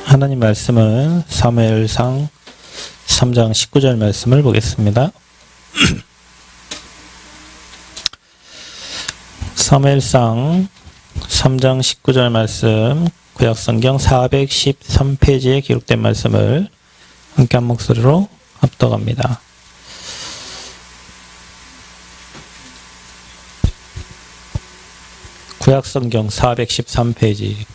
하나님 말씀은 사무엘상 3장 19절 말씀을 보겠습니다. 사무엘상 3장 19절 말씀, 구약성경 413페이지에 기록된 말씀을 함께 한 목소리로 합독합니다. 구약성경 413페이지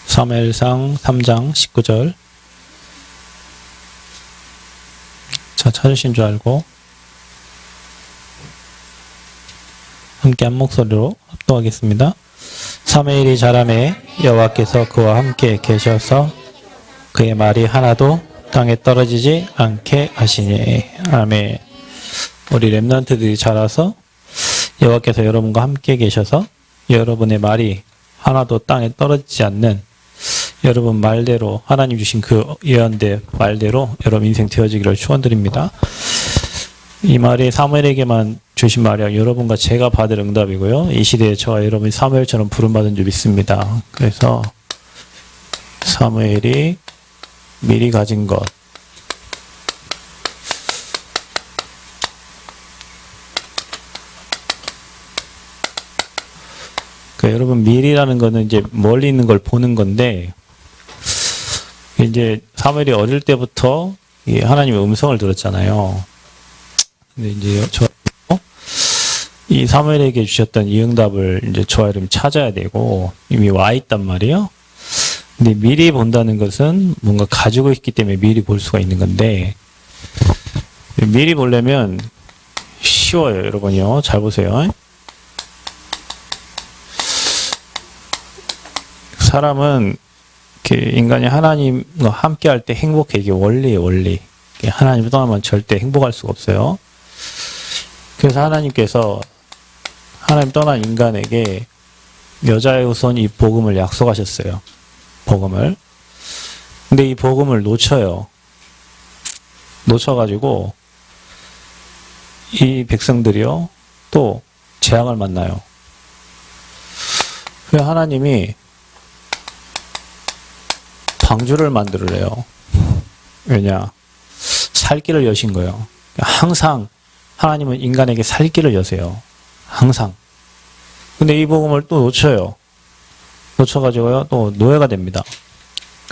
사무엘상 3장 19절. 자, 찾으신 줄 알고 함께 한 목소리로 합독하겠습니다. 사무엘이 자라매 여호와께서 그와 함께 계셔서 그의 말이 하나도 땅에 떨어지지 않게 하시니. 아멘. 우리 렘넌트들이 자라서 여호와께서 여러분과 함께 계셔서 여러분의 말이 하나도 땅에 떨어지지 않는 여러분 말대로 하나님 주신 그 예언대 말대로 여러분 인생 되어지기를 축원드립니다. 이 말이 사무엘에게만 주신 말이 아니라 여러분과 제가 받을 응답이고요. 이 시대에 저와 여러분이 사무엘처럼 부름받은 줄 믿습니다. 그래서 사무엘이 미리 가진 것, 그러니까 여러분 미리라는 거는 이제 멀리 있는 걸 보는 건데, 이제 사무엘이 어릴 때부터 하나님의 음성을 들었잖아요. 근데 이제 이 사무엘에게 주셨던 이 응답을 이제 저와 여러분이 찾아야 되고 이미 와 있단 말이에요. 근데 미리 본다는 것은 뭔가 가지고 있기 때문에 미리 볼 수가 있는 건데, 미리 보려면 쉬워요, 여러분이요. 잘 보세요. 사람은 인간이 하나님과 함께 할 때 행복해. 이게 원리예요, 원리. 하나님을 떠나면 절대 행복할 수가 없어요. 그래서 하나님께서 하나님 떠난 인간에게 여자의 후손 이 복음을 약속하셨어요. 복음을. 근데 이 복음을 놓쳐요. 놓쳐가지고 이 백성들이요 또 재앙을 만나요. 그래서 하나님이 방주를 만들으래요. 왜냐? 살 길을 여신 거예요. 항상 하나님은 인간에게 살 길을 여세요. 항상. 근데 이 복음을 또 놓쳐요. 놓쳐가지고요, 또 노예가 됩니다.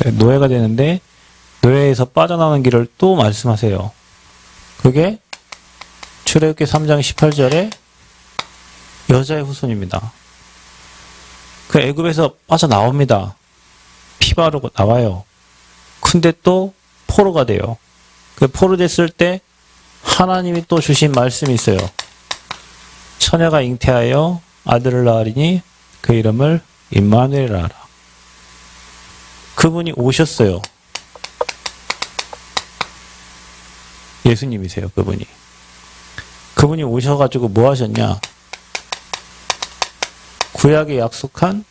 노예가 되는데, 노예에서 빠져나오는 길을 또 말씀하세요. 그게 출애굽기 3장 18절에 여자의 후손입니다. 그 애굽에서 빠져나옵니다. 피 바르고 나와요. 근데 또 포로가 돼요. 그 포로 됐을 때 하나님이 또 주신 말씀이 있어요. 처녀가 잉태하여 아들을 낳으리니 그 이름을 임마누엘이라 하라. 그분이 오셨어요. 예수님이세요, 그분이. 그분이 오셔가지고 뭐 하셨냐? 구약에 약속한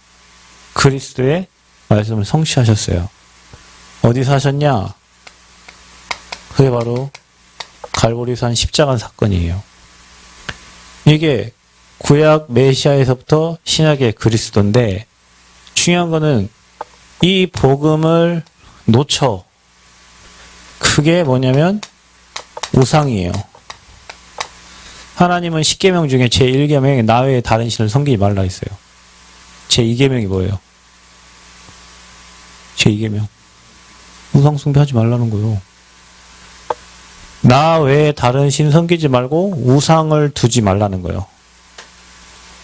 그리스도의 말씀을 성취하셨어요. 어디서 하셨냐? 그게 바로 갈보리산 십자가 사건이에요. 이게 구약 메시아에서부터 신약의 그리스도인데, 중요한 거는 이 복음을 놓쳐. 그게 뭐냐면 우상이에요. 하나님은 10계명 중에 제1계명에 나 외에 다른 신을 섬기지 말라 했어요. 제2계명이 뭐예요? 제2계명. 우상 숭배하지 말라는 거요. 나 외에 다른 신 섬기지 말고 우상을 두지 말라는 거예요.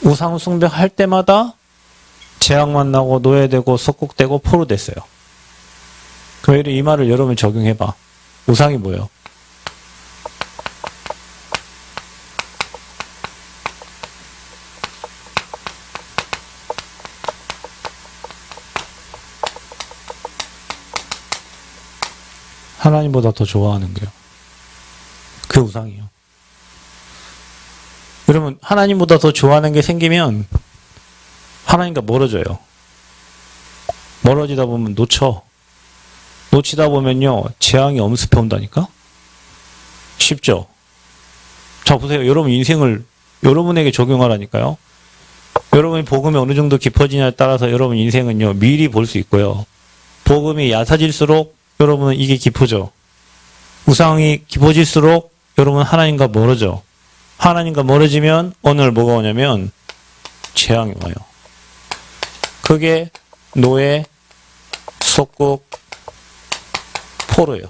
우상 숭배할 때마다 재앙 만나고 노예되고 속국되고 포로 됐어요. 그럼 이 말을 여러분 적용해봐. 우상이 뭐예요? 하나님보다 더 좋아하는 거예요. 그 우상이요. 그러면 하나님보다 더 좋아하는 게 생기면 하나님과 멀어져요. 멀어지다 보면 놓치다 보면요 재앙이 엄습해 온다니까? 쉽죠? 자 보세요. 여러분 인생을 여러분에게 적용하라니까요. 여러분이 복음이 어느 정도 깊어지냐에 따라서 여러분 인생은요, 미리 볼 수 있고요. 복음이 얕아질수록 여러분은 이게 깊어져. 우상이 깊어질수록 여러분 하나님과 멀어져. 하나님과 멀어지면 오늘 뭐가 오냐면 재앙이 와요. 그게 노예, 속국, 포로예요.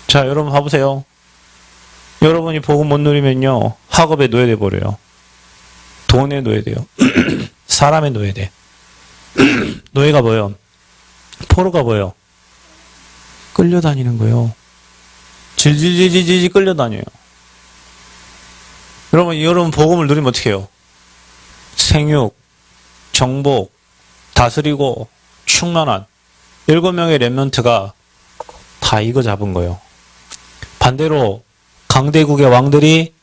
자, 여러분 봐보세요. 여러분이 복음 못 누리면요, 학업에 노예돼 버려요. 돈에 노예돼요. 사람에 노예돼. 노예가 뭐예요? 포로가 뭐예요? 끌려다니는 거예요. 질질질질질 끌려다녀요. 여러분 복음을 누리면 어떻게 해요? 생육, 정복, 다스리고 충만한 7명의 렘넌트가 다 이거 잡은 거예요. 반대로 강대국의 왕들이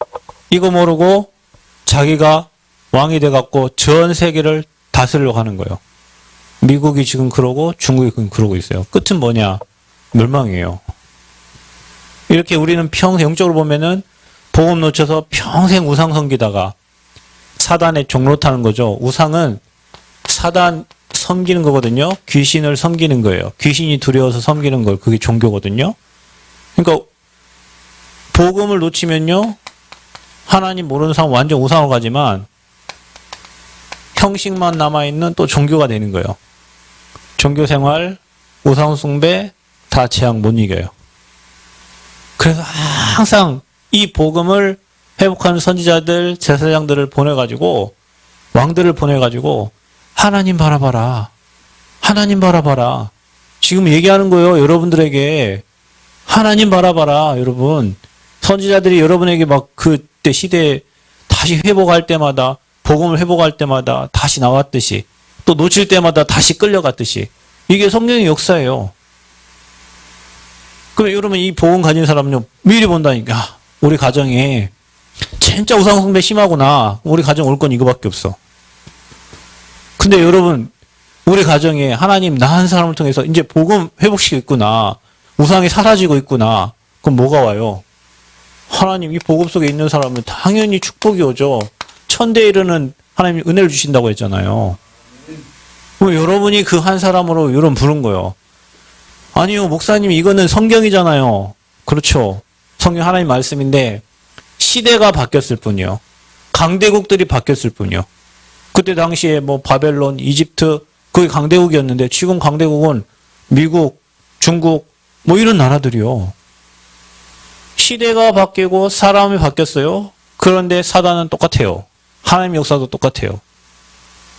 이거 모르고 자기가 왕이 돼갖고 전 세계를 다스리려고 하는 거예요. 미국이 지금 그러고 중국이 지금 그러고 있어요. 끝은 뭐냐? 멸망이에요. 이렇게 우리는 평생 영적으로 보면은 복음 놓쳐서 평생 우상 섬기다가 사단의 종로 타는 거죠. 우상은 사단 섬기는 거거든요. 귀신을 섬기는 거예요. 귀신이 두려워서 섬기는 걸, 그게 종교거든요. 그러니까 복음을 놓치면요, 하나님 모르는 사람 완전 우상으로 가지만 형식만 남아있는 또 종교가 되는 거예요. 종교생활, 우상숭배 다 재앙 못 이겨요. 그래서 항상 이 복음을 회복하는 선지자들, 제사장들을 보내가지고, 왕들을 보내가지고 하나님 바라봐라. 하나님 바라봐라. 지금 얘기하는 거예요. 여러분들에게. 하나님 바라봐라. 여러분. 선지자들이 여러분에게 막 그때 시대에 다시 회복할 때마다, 복음을 회복할 때마다 다시 나왔듯이, 또 놓칠 때마다 다시 끌려갔듯이, 이게 성경의 역사예요. 그럼 여러분 이 복음 가진 사람은요, 미리 본다니까. 우리 가정에 진짜 우상숭배 심하구나. 우리 가정 올 건 이거밖에 없어. 근데 여러분, 우리 가정에 하나님 나 한 사람을 통해서 이제 복음 회복시키고 있구나. 우상이 사라지고 있구나. 그럼 뭐가 와요? 하나님 이 복음 속에 있는 사람은 당연히 축복이 오죠. 천대에 이르는 하나님이 은혜를 주신다고 했잖아요. 여러분이 그 한 사람으로 여러분 부른 거예요. 아니요, 목사님 이거는 성경이잖아요. 그렇죠. 성경 하나님 말씀인데 시대가 바뀌었을 뿐이요. 강대국들이 바뀌었을 뿐이요. 그때 당시에 뭐 바벨론, 이집트 그게 강대국이었는데 지금 강대국은 미국, 중국 뭐 이런 나라들이요. 시대가 바뀌고 사람이 바뀌었어요. 그런데 사단은 똑같아요. 하나님의 역사도 똑같아요.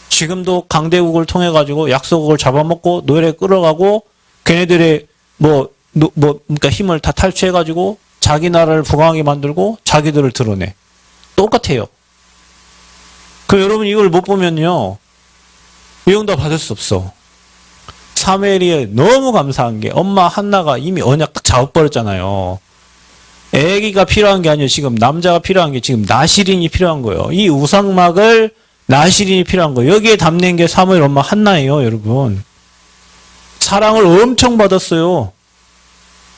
지금도 강대국을 통해 가지고 약소국을 잡아먹고 노예에 끌어가고 걔네들의 그러니까 힘을 다 탈취해 가지고 자기 나라를 부강하게 만들고 자기들을 드러내. 똑같아요. 그 여러분 이걸 못 보면요, 영도 받을 수 없어. 사무엘이 너무 감사한 게 엄마 한나가 이미 언약 딱 잡아버렸잖아요. 애기가 필요한 게 아니에요. 지금 남자가 필요한 게 지금 나시린이 필요한 거예요. 이 우상막을 나시린이 필요한 거예요. 여기에 담는 게 사무엘 엄마 한나예요, 여러분. 사랑을 엄청 받았어요.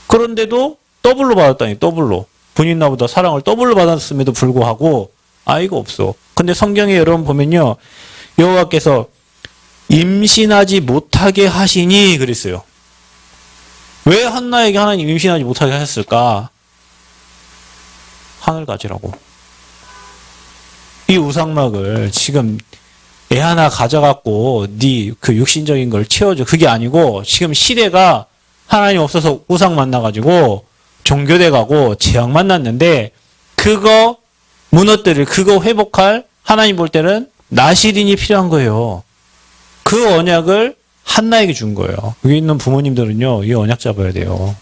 그런데도 더블로 받았다니, 더블로. 본인 나보다 사랑을 더블로 받았음에도 불구하고 아이가 없어. 근데 성경에 여러분 보면요, 여호와께서 임신하지 못하게 하시니 그랬어요. 왜 한나에게 하나님 임신하지 못하게 하셨을까? 하늘 가지라고. 이 우상막을 지금 애 하나 가져갖고 네 그 육신적인 걸 채워줘. 그게 아니고 지금 시대가 하나님 없어서 우상 만나가지고 종교돼 가고 재앙 만났는데 그거 무너뜨릴, 그거 회복할 하나님 볼 때는 나시린이 필요한 거예요. 그 언약을 한나에게 준 거예요. 여기 있는 부모님들은요, 이 언약 잡아야 돼요.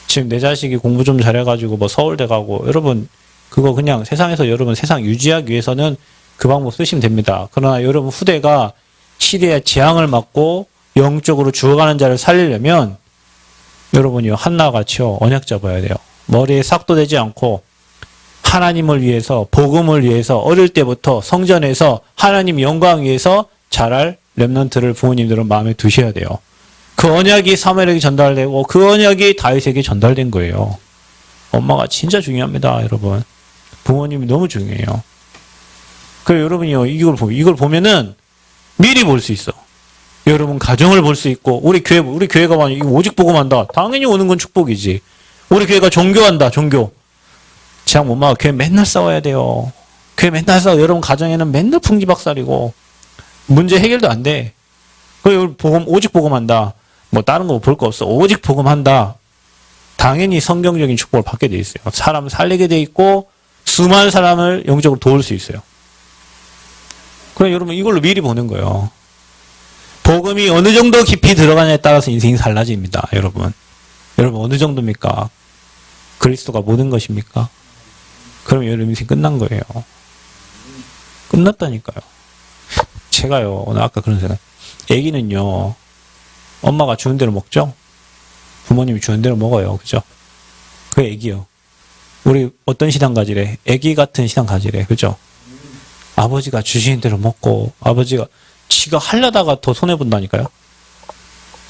지금 내 자식이 공부 좀 잘해가지고 뭐 서울대 가고, 여러분 그거 그냥 세상에서 여러분 세상 유지하기 위해서는 그 방법 쓰시면 됩니다. 그러나 여러분 후대가 시대의 재앙을 막고 영적으로 죽어가는 자를 살리려면 여러분이 한나같이요 언약 잡아야 돼요. 머리에 싹도 되지 않고 하나님을 위해서, 복음을 위해서 어릴 때부터 성전에서 하나님 영광 위해서 자랄 렘넌트를 부모님들은 마음에 두셔야 돼요. 그 언약이 사무엘에게 전달되고 그 언약이 다윗에게 전달된 거예요. 엄마가 진짜 중요합니다, 여러분. 부모님이 너무 중요해요. 그래 여러분이요 이걸 보면은 미리 볼 수 있어. 여러분 가정을 볼 수 있고 우리 교회가 만약 오직 복음한다. 당연히 오는 건 축복이지. 우리 교회가 종교한다. 종교. 참 엄마가 교회 맨날 싸워야 돼요. 교회 맨날 싸워. 여러분 가정에는 맨날 풍지박살이고 문제 해결도 안 돼. 그 오직 복음한다. 뭐 다른 거 볼 거 없어. 오직 복음한다. 당연히 성경적인 축복을 받게 돼 있어요. 사람 살리게 돼 있고 수많은 사람을 영적으로 도울 수 있어요. 그럼 여러분 이걸로 미리 보는 거예요. 복음이 어느 정도 깊이 들어가냐에 따라서 인생이 달라집니다. 여러분 어느 정도입니까? 그리스도가 모든 것입니까? 그럼 여러분 인생 끝난 거예요. 끝났다니까요. 제가요 오늘 아까 그런 생각. 애기는요 엄마가 주는 대로 먹죠. 부모님이 주는 대로 먹어요. 그죠? 그 애기요. 우리 어떤 신앙 가지래? 애기 같은 신앙 가지래. 그죠? 아버지가 주시는 대로 먹고 아버지가 지가 하려다가 더 손해본다니까요.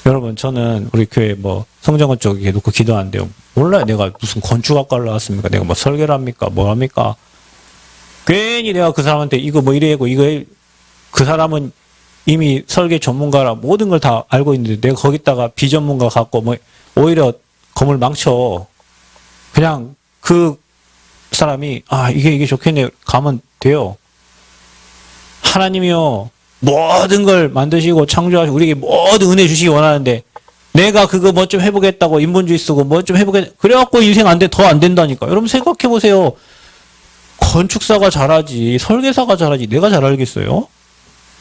여러분 저는 우리 교회 뭐 성정원 쪽에 놓고 기도하는데요. 몰라요. 내가 무슨 건축학과를 나왔습니까? 내가 뭐 설계를 합니까? 뭐 합니까? 괜히 내가 그 사람한테 이거 뭐 이래고 이거 그 사람은 이미 설계 전문가라 모든 걸 다 알고 있는데 내가 거기다가 비전문가 갖고 뭐 오히려 건물 망쳐. 그냥 그 사람이 이게 좋겠네 가면 돼요. 하나님이요 모든 걸 만드시고 창조하시고 우리에게 모든 은혜 주시기 원하는데 내가 그거 뭐 좀 해보겠다고 인본주의 쓰고 뭐 좀 해보겠 그래갖고 인생 더 안 된다니까. 여러분 생각해 보세요. 건축사가 잘하지 설계사가 잘하지 내가 잘 알겠어요?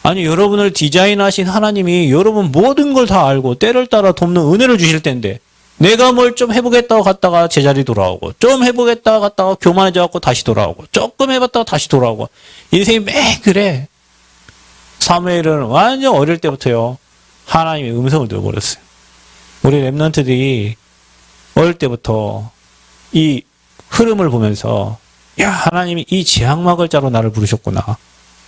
아니 여러분을 디자인하신 하나님이 여러분 모든 걸 다 알고 때를 따라 돕는 은혜를 주실 텐데 내가 뭘 좀 해보겠다고 갔다가 제자리 돌아오고 좀 해보겠다고 갔다가 교만해져갖고 다시 돌아오고 조금 해봤다가 다시 돌아오고 인생이 매 그래. 사무엘은 완전 어릴 때부터요 하나님의 음성을 들어버렸어요. 우리 랩런트들이 어릴 때부터 이 흐름을 보면서 야 하나님이 이 지향막을 짜러 나를 부르셨구나.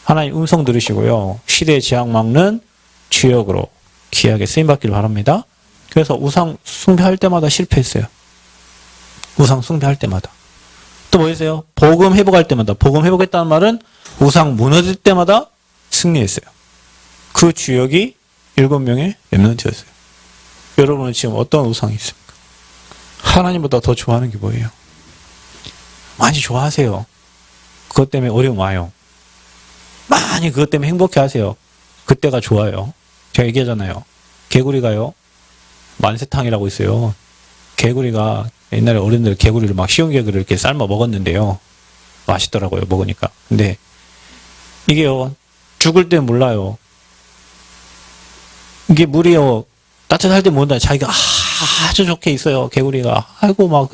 하나님 음성 들으시고요. 시대의 지향막는 주역으로 귀하게 쓰임받기를 바랍니다. 그래서 우상 숭배할 때마다 실패했어요. 우상 숭배할 때마다. 또 뭐 있어요? 복음 회복할 때마다. 복음 회복했다는 말은 우상 무너질 때마다 승리했어요. 그 주역이 7명의 랩런트였어요. 여러분은 지금 어떤 우상이 있습니까? 하나님보다 더 좋아하는 게 뭐예요? 많이 좋아하세요. 그것 때문에 어려움 와요. 많이 그것 때문에 행복해 하세요. 그때가 좋아요. 제가 얘기하잖아요. 개구리가요. 만세탕이라고 있어요. 개구리가 옛날에 어른들 개구리를 막 시온 개구리를 이렇게 삶아 먹었는데요. 맛있더라고요. 먹으니까. 근데 이게요. 죽을 때 몰라요. 이게 물이요. 따뜻할 때 모른다. 자기가 아주 좋게 있어요. 개구리가. 아이고 막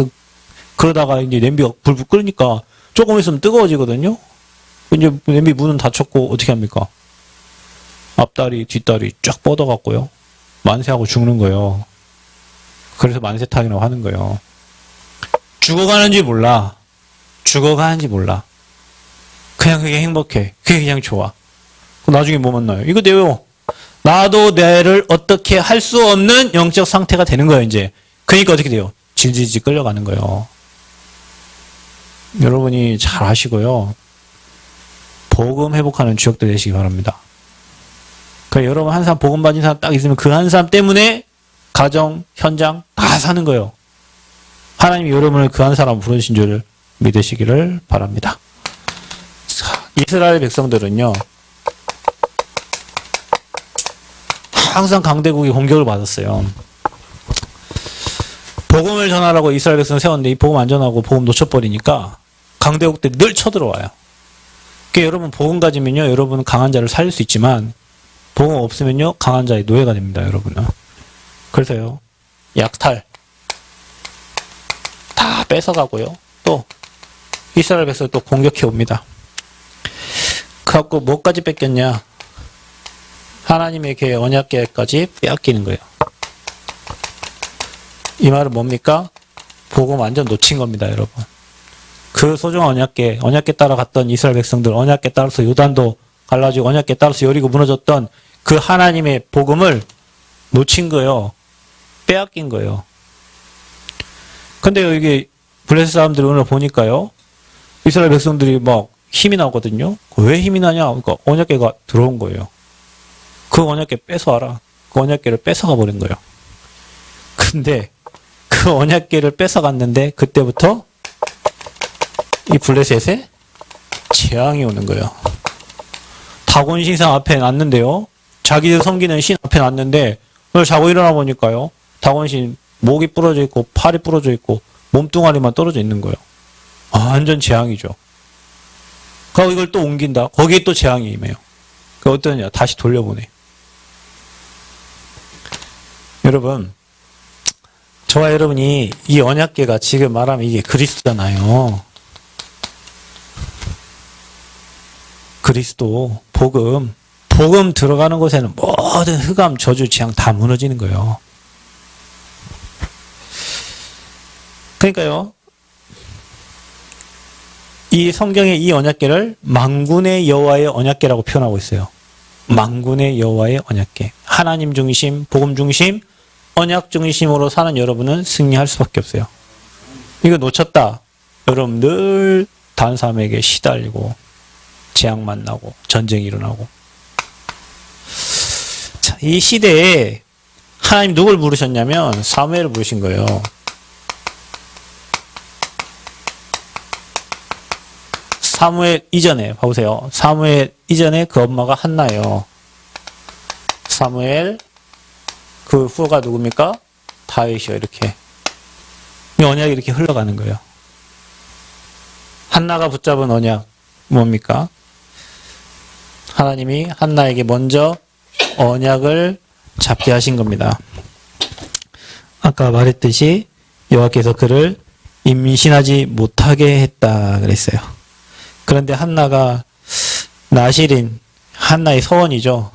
그러다가 이제 냄비가 불불 끓으니까 조금 있으면 뜨거워지거든요. 이제 냄비 문은 닫혔고 어떻게 합니까? 앞다리 뒷다리 쫙 뻗어갖고요. 만세하고 죽는 거예요. 그래서 만세탕이라고 하는 거예요. 죽어가는지 몰라. 죽어가는지 몰라. 그냥 그게 행복해. 그게 그냥 좋아. 나중에 뭐 만나요? 이거 내요. 나도 내를 어떻게 할 수 없는 영적 상태가 되는 거예요, 이제. 그러니까 어떻게 돼요? 질질질 끌려가는 거예요. 여러분이 잘 아시고요. 복음 회복하는 주역들 되시기 바랍니다. 그러니까 여러분 한 사람 복음 받은 사람 딱 있으면 그 한 사람 때문에 가정, 현장 다 사는 거예요. 하나님이 여러분을 그 한 사람 부르신 줄 믿으시기를 바랍니다. 자, 이스라엘 백성들은요. 항상 강대국이 공격을 받았어요. 복음을 전하라고 이스라엘 백성을 세웠는데 이 복음 안 전하고 복음 놓쳐버리니까 강대국들이 늘 쳐들어와요. 그러니까 여러분 복음 가지면요. 여러분은 강한 자를 살릴 수 있지만 복음 없으면요. 강한 자의 노예가 됩니다. 여러분은. 그래서요. 약탈 다 뺏어가고요. 또 이스라엘 백성을 또 공격해 옵니다. 그래갖고 뭐까지 뺏겼냐. 하나님의 계획 언약계까지 빼앗기는 거예요. 이 말은 뭡니까? 복음 완전 놓친 겁니다, 여러분. 그 소중한 언약계 따라 갔던 이스라엘 백성들, 언약계 따라서 요단도 갈라지고 언약계 따라서 여리고 무너졌던 그 하나님의 복음을 놓친 거예요. 빼앗긴 거예요. 근데 여기 블레셋 사람들이 오늘 보니까요. 이스라엘 백성들이 막 힘이 나거든요. 왜 힘이 나냐? 그러니까 언약궤가 들어온 거예요. 그 언약궤 뺏어와라. 그 언약궤를 뺏어가 버린 거예요. 근데 그 언약궤를 뺏어갔는데 그때부터 이 블레셋에 재앙이 오는 거예요. 다곤 신상 앞에 놨는데요. 자기들 섬기는 신 앞에 놨는데 오늘 자고 일어나 보니까요. 다곤 신 목이 부러져 있고 팔이 부러져 있고 몸뚱아리만 떨어져 있는 거예요. 완전 재앙이죠. 그리고 이걸 또 옮긴다. 거기에 또 재앙이 임해요. 그 어떠냐? 다시 돌려보내. 여러분, 저와 여러분이 이 언약궤가 지금 말하면 이게 그리스도잖아요. 그리스도, 복음 들어가는 곳에는 모든 흑암, 저주, 재앙 다 무너지는 거예요. 그러니까요, 이 성경의 이 언약궤를 만군의 여호와의 언약궤라고 표현하고 있어요. 만군의 여호와의 언약궤. 하나님 중심, 복음 중심, 언약 중심으로 사는 여러분은 승리할 수밖에 없어요. 이거 놓쳤다. 여러분 늘 다른 사람에게 시달리고 재앙 만나고 전쟁이 일어나고. 자, 이 시대에 하나님 누굴 부르셨냐면 사무엘을 부르신 거예요. 사무엘 이전에 봐보세요. 사무엘 이전에 그 엄마가 한나예요. 사무엘 그 후가 누굽니까? 다윗이요. 이렇게 이 언약이 이렇게 흘러가는 거예요. 한나가 붙잡은 언약 뭡니까? 하나님이 한나에게 먼저 언약을 잡게 하신 겁니다. 아까 말했듯이 여호와께서 그를 임신하지 못하게 했다 그랬어요. 그런데 한나가 나실인, 한나의 서원이죠.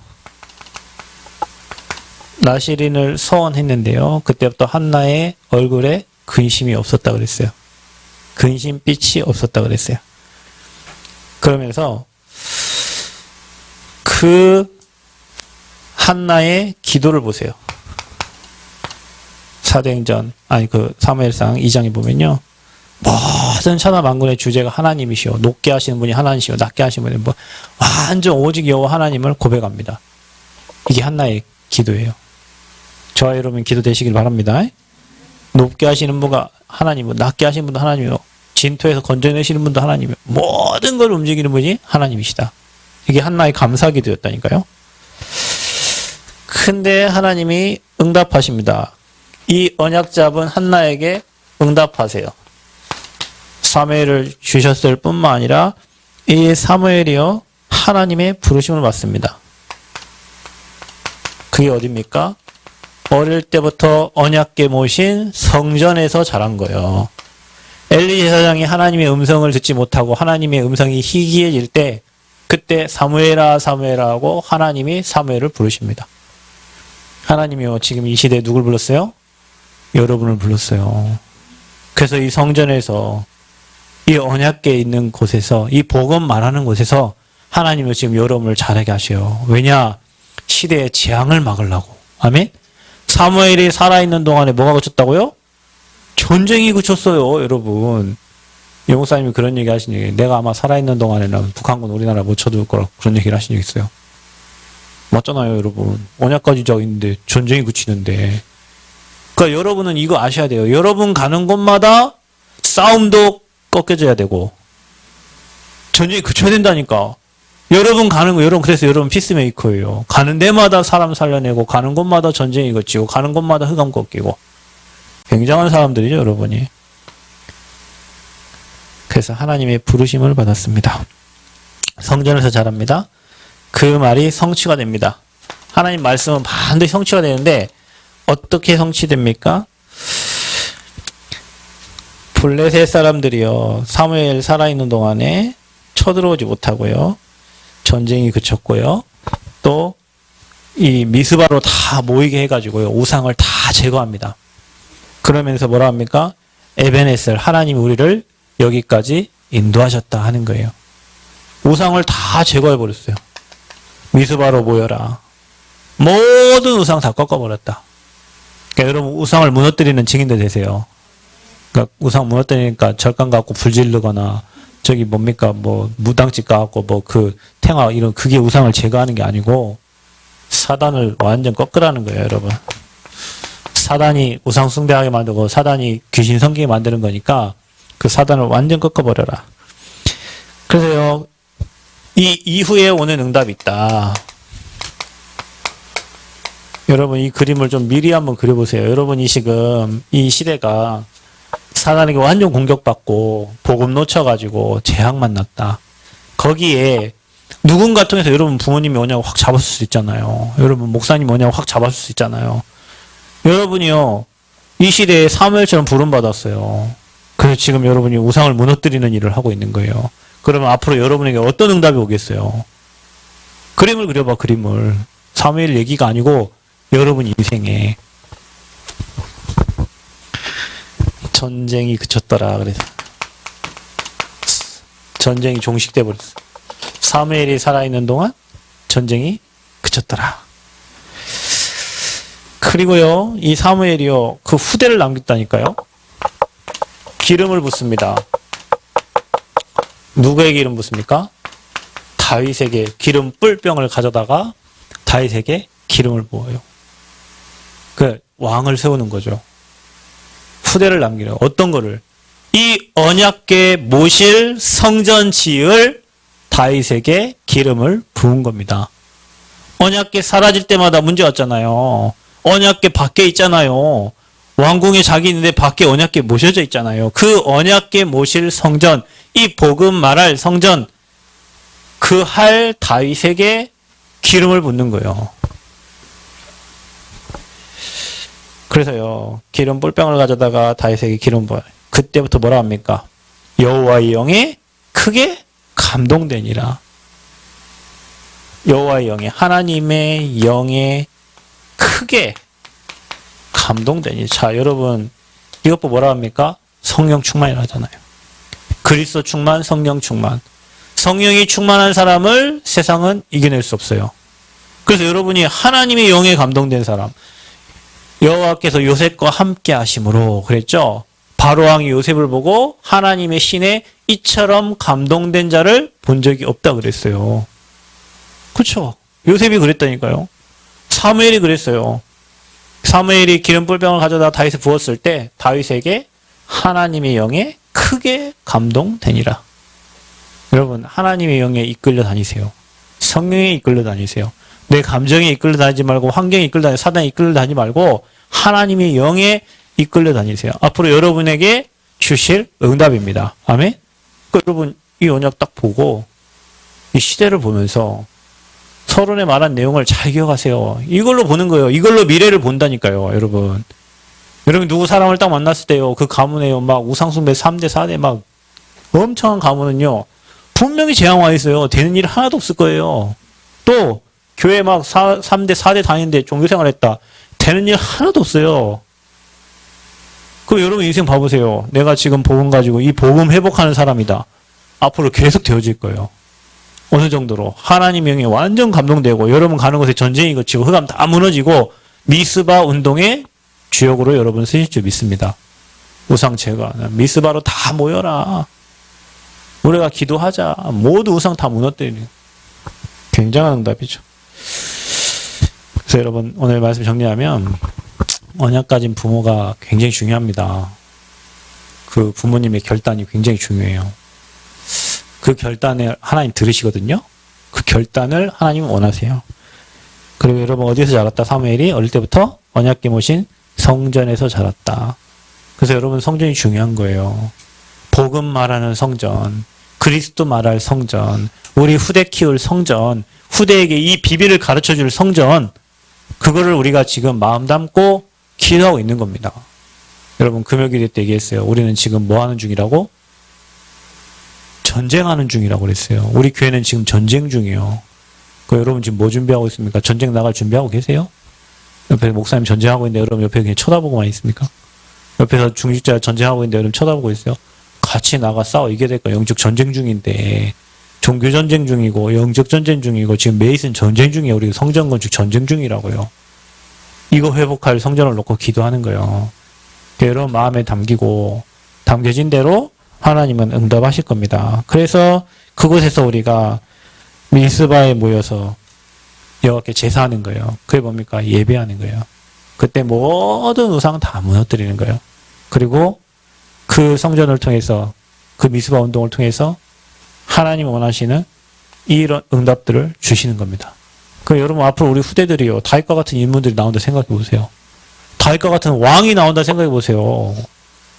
나실인을 서원했는데요. 그때부터 한나의 얼굴에 근심이 없었다 그랬어요. 근심빛이 없었다 그랬어요. 그러면서 그 한나의 기도를 보세요. 사도행전, 그 사무엘상 2장에 보면요. 모든 천하 만군의 주제가 하나님이시오. 높게 하시는 분이 하나님이시오. 낮게 하시는 분이 완전 오직 여호와 하나님을 고백합니다. 이게 한나의 기도예요. 저와 여러분 기도 되시길 바랍니다. 높게 하시는 분가 하나님이고 낮게 하시는 분도 하나님이고 진토에서 건져내시는 분도 하나님이고 모든 걸 움직이는 분이 하나님이시다. 이게 한나의 감사 기도였다니까요. 근데 하나님이 응답하십니다. 이 언약 잡은 한나에게 응답하세요. 사무엘을 주셨을 뿐만 아니라 이 사무엘이요 하나님의 부르심을 받습니다. 그게 어디입니까? 어릴 때부터 언약궤 모신 성전에서 자란 거예요. 엘리 제사장이 하나님의 음성을 듣지 못하고 하나님의 음성이 희귀해질 때 그때 사무엘아 사무엘아 하고 하나님이 사무엘을 부르십니다. 하나님이요 지금 이 시대에 누굴 불렀어요? 여러분을 불렀어요. 그래서 이 성전에서 이 언약궤에 있는 곳에서 이 복음 말하는 곳에서 하나님은 지금 여러분을 자라게 하셔요. 왜냐? 시대의 재앙을 막으려고. 아멘? 사무엘이 살아있는 동안에 뭐가 그쳤다고요? 전쟁이 그쳤어요. 여러분. 영목사님이 그런 얘기 하신 얘기, 내가 아마 살아있는 동안에는 북한군 우리나라 못 쳐들 거라고 그런 얘기를 하신 적 있어요. 맞잖아요, 여러분. 언약까지 있는데 전쟁이 그치는데. 그러니까 여러분은 이거 아셔야 돼요. 여러분 가는 곳마다 싸움도 꺾여져야 되고 전쟁이 그쳐야 된다니까. 여러분 가는 거, 그래서 여러분 피스메이커예요. 가는 데마다 사람 살려내고 가는 곳마다 전쟁이 그치고 가는 곳마다 흑암 꺾이고 굉장한 사람들이죠, 여러분이. 그래서 하나님의 부르심을 받았습니다. 성전에서 자랍니다. 그 말이 성취가 됩니다. 하나님 말씀은 반드시 성취가 되는데 어떻게 성취됩니까? 블레셋 사람들이요. 사무엘 살아있는 동안에 쳐들어오지 못하고요. 전쟁이 그쳤고요. 또 이 미스바로 다 모이게 해가지고요. 우상을 다 제거합니다. 그러면서 뭐라 합니까? 에베네셀, 하나님이 우리를 여기까지 인도하셨다 하는 거예요. 우상을 다 제거해버렸어요. 미스바로 모여라. 모든 우상 다 꺾어버렸다. 그러니까 여러분 우상을 무너뜨리는 증인들 되세요. 그러니까 우상 무너뜨리니까 절간 갖고 불 지르거나 저기 뭡니까 뭐 무당집 가갖고 뭐 그 탱화 이런 그게 우상을 제거하는 게 아니고 사단을 완전 꺾으라는 거예요, 여러분. 사단이 우상 숭배하게 만들고 사단이 귀신 섬기게 만드는 거니까 그 사단을 완전 꺾어버려라. 그래서요, 이 이후에 오는 응답이 있다. 여러분 이 그림을 좀 미리 한번 그려보세요. 여러분이 지금 이 시대가 사단에게 완전 공격받고 복음 놓쳐가지고 재앙 만났다. 거기에 누군가 통해서 여러분 부모님이 오냐고 확 잡았을 수 있잖아요. 여러분 목사님이 오냐고 확 잡았을 수 있잖아요. 여러분이요 이 시대에 사무엘처럼 부름받았어요. 그래서 지금 여러분이 우상을 무너뜨리는 일을 하고 있는 거예요. 그러면 앞으로 여러분에게 어떤 응답이 오겠어요? 그림을 그려봐, 그림을. 사무엘 얘기가 아니고 여러분 인생에 전쟁이 그쳤더라. 그래서 전쟁이 종식돼 버렸어. 사무엘이 살아있는 동안 전쟁이 그쳤더라. 그리고요, 이 사무엘이요, 그 후대를 남겼다니까요. 기름을 붓습니다. 누구에게 기름 붓습니까? 다윗에게 기름 뿔병을 가져다가 다윗에게 기름을 부어요. 그 왕을 세우는 거죠. 후대를 남기려. 어떤 거를? 이 언약궤 모실 성전 지을 다윗에게 기름을 부은 겁니다. 언약궤 사라질 때마다 문제 왔잖아요. 언약궤 밖에 있잖아요. 왕궁에 자기 있는데 밖에 언약궤 모셔져 있잖아요. 그 언약궤 모실 성전, 이 복음 말할 성전, 그 할 다윗에게 기름을 붓는 거예요. 그래서요, 기름 뿔병을 가져다가 다윗에게 기름 부어요. 그때부터 뭐라 합니까? 여호와의 영에 크게 감동되니라. 여호와의 영에, 하나님의 영에 크게 감동되니. 자, 여러분 이것 보고 뭐라 합니까? 성령 충만이라 하잖아요. 그리스도 충만, 성령 충만. 성령이 충만한 사람을 세상은 이겨낼 수 없어요. 그래서 여러분이 하나님의 영에 감동된 사람, 여호와께서 요셉과 함께 하심으로 그랬죠. 바로왕이 요셉을 보고 하나님의 신에 이처럼 감동된 자를 본 적이 없다 그랬어요. 그렇죠? 요셉이 그랬다니까요. 사무엘이 그랬어요. 사무엘이 기름 뿔병을 가져다 다윗에 부었을 때 다윗에게 하나님의 영에 크게 감동되니라. 여러분 하나님의 영에 이끌려 다니세요. 성령에 이끌려 다니세요. 내 감정에 이끌려 다니지 말고 환경에 이끌려 다니고 사단에 이끌려 다니지 말고 하나님의 영에 이끌려 다니세요. 앞으로 여러분에게 주실 응답입니다. 아멘? 여러분 이 언약 딱 보고 이 시대를 보면서 서론에 말한 내용을 잘 기억하세요. 이걸로 보는 거예요. 이걸로 미래를 본다니까요. 여러분. 여러분 누구 사람을 딱 만났을 때요. 그 가문에요. 막 우상숭배 3대 4대 막 엄청난 가문은요. 분명히 재앙 와 있어요. 되는 일 하나도 없을 거예요. 또 교회 막 3대 4대 다니는데 종교생활 했다. 되는 일 하나도 없어요. 그럼 여러분 인생 봐보세요. 내가 지금 복음 가지고 이 복음 회복하는 사람이다. 앞으로 계속 되어질 거예요. 어느 정도로 하나님의 영에 완전 감동되고 여러분 가는 곳에 전쟁이 거치고 흑암 다 무너지고 미스바 운동의 주역으로 여러분 쓰실 줄 믿습니다. 우상 제거. 미스바로 다 모여라. 우리가 기도하자. 모두 우상 다 무너뜨리는 굉장한 응답이죠. 그래서 여러분 오늘 말씀 정리하면 언약 가진 부모가 굉장히 중요합니다. 그 부모님의 결단이 굉장히 중요해요. 그 결단을 하나님 들으시거든요. 그 결단을 하나님은 원하세요. 그리고 여러분 어디서 자랐다? 사무엘이 어릴 때부터 언약궤 모신 성전에서 자랐다. 그래서 여러분 성전이 중요한 거예요. 복음 말하는 성전, 그리스도 말할 성전, 우리 후대 키울 성전, 후대에게 이 비밀을 가르쳐줄 성전, 그거를 우리가 지금 마음 담고 기도하고 있는 겁니다. 여러분 금요일에 때 얘기했어요. 우리는 지금 뭐 하는 중이라고? 전쟁하는 중이라고 그랬어요. 우리 교회는 지금 전쟁 중이에요. 여러분 지금 뭐 준비하고 있습니까? 전쟁 나갈 준비하고 계세요? 옆에 목사님 전쟁하고 있는데 여러분 옆에 그냥 쳐다보고만 있습니까? 옆에서 중직자 전쟁하고 있는데 여러분 쳐다보고 있어요? 같이 나가 싸워 이겨야 될 거예요. 영적 전쟁 중인데 종교 전쟁 중이고 영적 전쟁 중이고 지금 메이슨 전쟁 중이에요. 우리 성전 건축 전쟁 중이라고요. 이거 회복할 성전을 놓고 기도하는 거예요. 여러분 마음에 담기고 담겨진 대로 하나님은 응답하실 겁니다. 그래서 그곳에서 우리가 미스바에 모여서 여호와께 제사하는 거예요. 그게 뭡니까? 예배하는 거예요. 그때 모든 우상 다 무너뜨리는 거예요. 그리고 그 성전을 통해서 그 미스바 운동을 통해서 하나님 원하시는 이런 응답들을 주시는 겁니다. 그 여러분 앞으로 우리 후대들이요 다윗과 같은 인물들이 나온다 생각해 보세요. 다윗과 같은 왕이 나온다 생각해 보세요.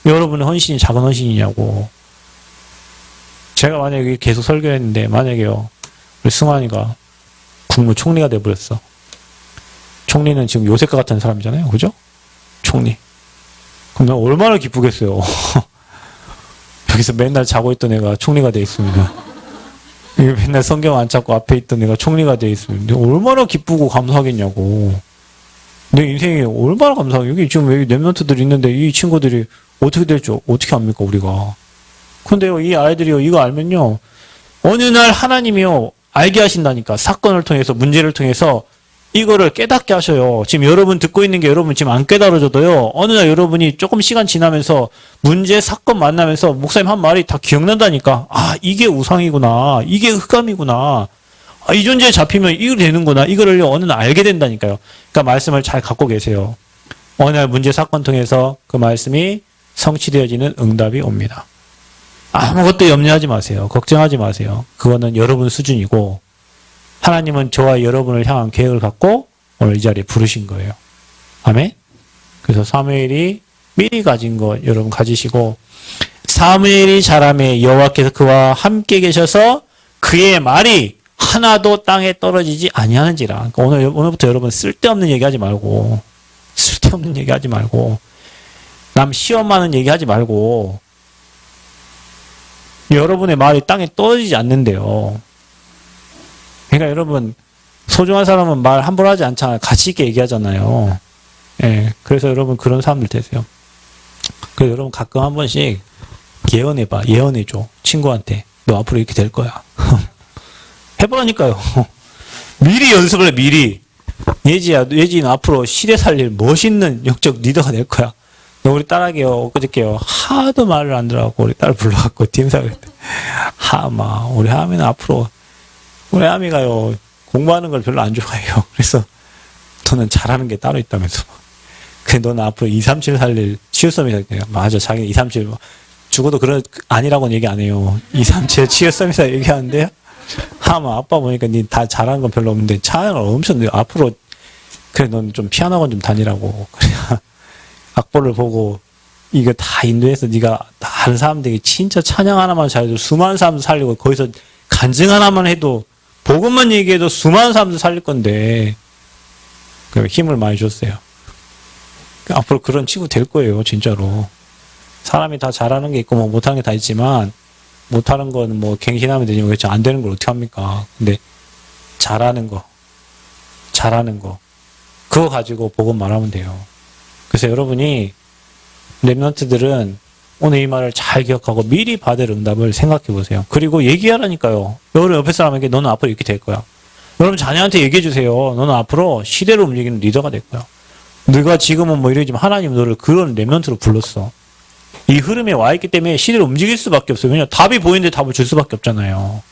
여러분의 헌신이 작은 헌신이냐고. 제가 만약에 계속 설교했는데 만약에요 우리 승환이가 국무총리가 돼버렸어. 총리는 지금 요셉과 같은 사람이잖아요, 그죠? 총리. 그럼 나 얼마나 기쁘겠어요. 여기서 맨날 자고 있던 애가 총리가 돼 있습니다. 맨날 성경 안 찾고 앞에 있던 애가 총리가 돼 있습니다. 얼마나 기쁘고 감사하겠냐고. 내 인생이 얼마나 감사해요. 여기 지금 여기 랩런트들이 있는데 이 친구들이 어떻게 될지 어떻게 합니까, 우리가. 근데요, 이 아이들이요, 이거 알면요, 어느 날 하나님이요, 알게 하신다니까. 사건을 통해서, 문제를 통해서 이거를 깨닫게 하셔요. 지금 여러분 듣고 있는 게 여러분 지금 안 깨달아져도요, 어느 날 여러분이 조금 시간 지나면서 문제, 사건 만나면서 목사님 한 말이 다 기억난다니까. 아, 이게 우상이구나. 이게 흑암이구나. 아, 이 존재에 잡히면 이거 되는구나. 이거를 어느 날 알게 된다니까요. 그러니까 말씀을 잘 갖고 계세요. 어느 날 문제, 사건 통해서 그 말씀이 성취되어지는 응답이 옵니다. 아무것도 염려하지 마세요. 걱정하지 마세요. 그거는 여러분 수준이고 하나님은 저와 여러분을 향한 계획을 갖고 오늘 이 자리에 부르신 거예요. 아멘? 그래서 사무엘이 미리 가진 거 여러분 가지시고 사무엘이 자라매 여호와께서 그와 함께 계셔서 그의 말이 하나도 땅에 떨어지지 아니하는지라. 그러니까 오늘부터 여러분 쓸데없는 얘기하지 말고 쓸데없는 얘기하지 말고 남 시험 많은 얘기하지 말고 여러분의 말이 땅에 떨어지지 않는데요. 그러니까 여러분 소중한 사람은 말 함부로 하지 않잖아요. 가치 있게 얘기하잖아요. 예, 그래서 여러분 그런 사람들 되세요. 그래서 여러분 가끔 한 번씩 예언해봐. 예언해줘. 친구한테. 너 앞으로 이렇게 될 거야. 해보라니까요. 미리 연습을 해. 미리. 예지는 앞으로 시대 살릴 멋있는 영적 리더가 될 거야. 우리 딸에게요, 엊그저께요, 하도 말을 안 들어갖고, 우리 딸 불러갖고, 팀사를 했대. 하마, 우리 하미는 앞으로, 우리 하미가요, 공부하는 걸 별로 안 좋아해요. 그래서, 너는 잘하는 게 따로 있다면서. 그래, 너는 앞으로 237 살릴 치유썸이 살게요. 맞아, 자기는 237, 죽어도 아니라고는 얘기 안 해요. 237 치유썸이사 얘기하는데요. 하마, 아빠 보니까 니 다 잘하는 건 별로 없는데, 찬양을 엄청, 앞으로, 그래, 넌 좀 피아노학원 좀 다니라고. 그래야, 악보를 보고 이거 다 인도해서 네가 다른 사람들에게 진짜 찬양 하나만 잘해도 수많은 사람들 살리고 거기서 간증 하나만 해도 복음만 얘기해도 수많은 사람들 살릴 건데 힘을 많이 줬어요. 앞으로 그런 친구 될 거예요, 진짜로. 사람이 다 잘하는 게 있고 뭐 못하는 게 다 있지만 못하는 거는 뭐 갱신하면 되지만 그렇죠. 안 되는 걸 어떻게 합니까? 근데 잘하는 거 그거 가지고 복음 말하면 돼요. 그래서 여러분이 랩런트들은 오늘 이 말을 잘 기억하고 미리 받을 응답을 생각해 보세요. 그리고 얘기하라니까요. 여러분 옆에 사람에게 너는 앞으로 이렇게 될 거야. 여러분 자녀한테 얘기해 주세요. 너는 앞으로 시대로 움직이는 리더가 될 거야. 네가 지금은 뭐 이러지만 하나님 너를 그런 랩런트로 불렀어. 이 흐름에 와 있기 때문에 시대를 움직일 수밖에 없어요. 왜냐하면 답이 보이는데 답을 줄 수밖에 없잖아요.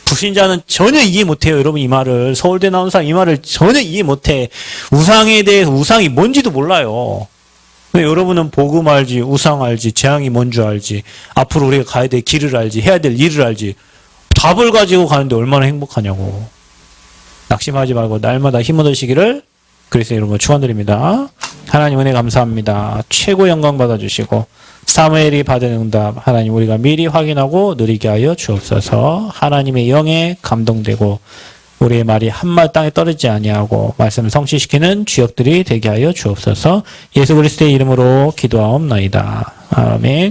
불신자는 전혀 이해 못해요. 여러분 이 말을. 서울대 나온 사람 이 말을 전혀 이해 못해. 우상에 대해서 우상이 뭔지도 몰라요. 근데 여러분은 복음 알지, 우상 알지, 재앙이 뭔지 알지, 앞으로 우리가 가야 될 길을 알지, 해야 될 일을 알지. 답을 가지고 가는데 얼마나 행복하냐고. 낙심하지 말고 날마다 힘 얻으시기를 그래서 여러분 축원드립니다. 하나님 은혜 감사합니다. 최고 영광 받아주시고 사무엘이 받은 응답 하나님 우리가 미리 확인하고 누리게 하여 주옵소서. 하나님의 영에 감동되고 우리의 말이 한말 땅에 떨어지지 아니하고 말씀을 성취시키는 주역들이 되게 하여 주옵소서. 예수 그리스도의 이름으로 기도하옵나이다. 아멘.